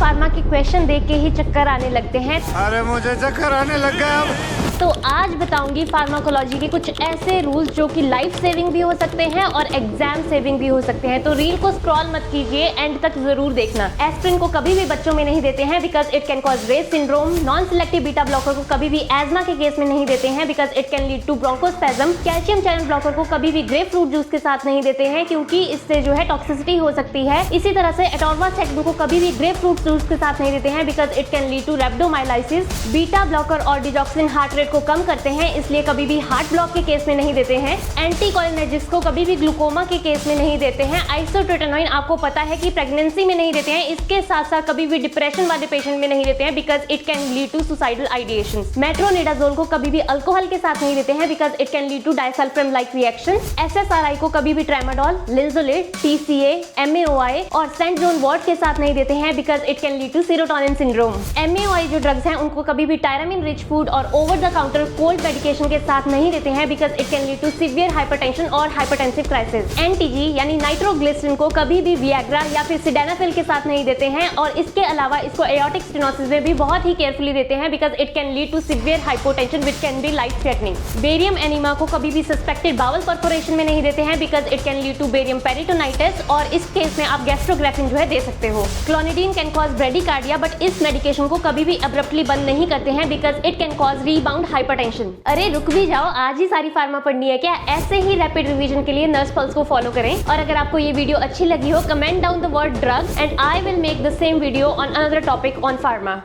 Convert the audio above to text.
Pharma के question देख के ही चक्कर आने लगते हैं। अरे मुझे चक्कर आने लग गया अब। तो आज बताऊंगी फार्माकोलॉजी के कुछ ऐसे रूल्स जो कि लाइफ सेविंग भी हो सकते हैं और एग्जाम सेविंग भी हो सकते हैं। तो रील को स्क्रॉल मत कीजिए, एंड तक जरूर देखना। एस्प्रिन को कभी भी बच्चों में नहीं देते हैं because it can cause Reye's syndrome. Non selective beta blocker को कभी भी एजमा के केस में नहीं देते हैं because it can lead to bronchospasm. Calcium channel blocker को कभी भी ग्रेप फ्रूट जूस के साथ नहीं देते हैं क्योंकि इससे जो है टॉक्सिसिटी हो सकती है। इसी तरह से एटोर्वास्टैटिन को कभी भी ग्रेप फ्रूट जूस के साथ नहीं देते हैं because it can lead to rhabdomyolysis. Beta blocker और डिजॉक्सिन हार्ट रेट को कम करते हैं, इसलिए कभी भी हार्ट ब्लॉक के केस में नहीं देते हैं। एंटीकोलिनर्जिक्स को कभी भी ग्लूकोमा के केस में नहीं देते हैं। आइसोट्रेटिनोइन आपको पता है कि प्रेगनेंसी में नहीं देते हैं, इसके साथ साथ कभी भी डिप्रेशन वाले पेशेंट में नहीं देते हैं because it can lead to suicidal ideations. Metronidazole को कभी भी अल्कोहल के साथ नहीं देते हैं because it can lead to disulfiram like reactions. SSRI को कभी भी ट्रामाडोल, लिल्जोलेट, टीसीए, एमएओआई और सेंटजोन वॉर्ड के साथ नहीं देते हैं because it can lead to serotonin syndrome. MAOI जो ड्रग्स हैं उनको कभी भी टायरामिन रिच फूड और over the counter cold medication के साथ नहीं देते हैं because it can lead to severe hypertension और हाइपरटेंसिव क्राइसिस। एनटीजी यानी नाइट्रोग्लिसरिन को कभी भी वियाग्रा या फिर सिडेनाफिल के साथ नहीं देते हैं और इसके अलावा इसको एओर्टिक स्टेनोसिस में भी बहुत ही केयरफुली देते हैं because it can lead to severe hypotension which can be life threatening. Barium enema को कभी भी सस्पेक्टेड बावल परफोरेशन में नहीं देते हैं because it can lead to barium peritonitis और इस केस में आप गैस्ट्रोग्राफिन जो है दे सकते हो। Clonidine can cause bradycardia but इस मेडिकेशन को कभी भी अब्रप्टली बंद नहीं करते हैं because it can cause rebound hypertension. अरे रुक भी जाओ, आज ही सारी फार्मा पढ़नी है क्या? ऐसे ही रैपिड रिवीजन के लिए नर्स पल्स को फॉलो करें। और अगर आपको ये वीडियो अच्छी लगी हो, comment down the word drug and I will make the same video on another topic on pharma.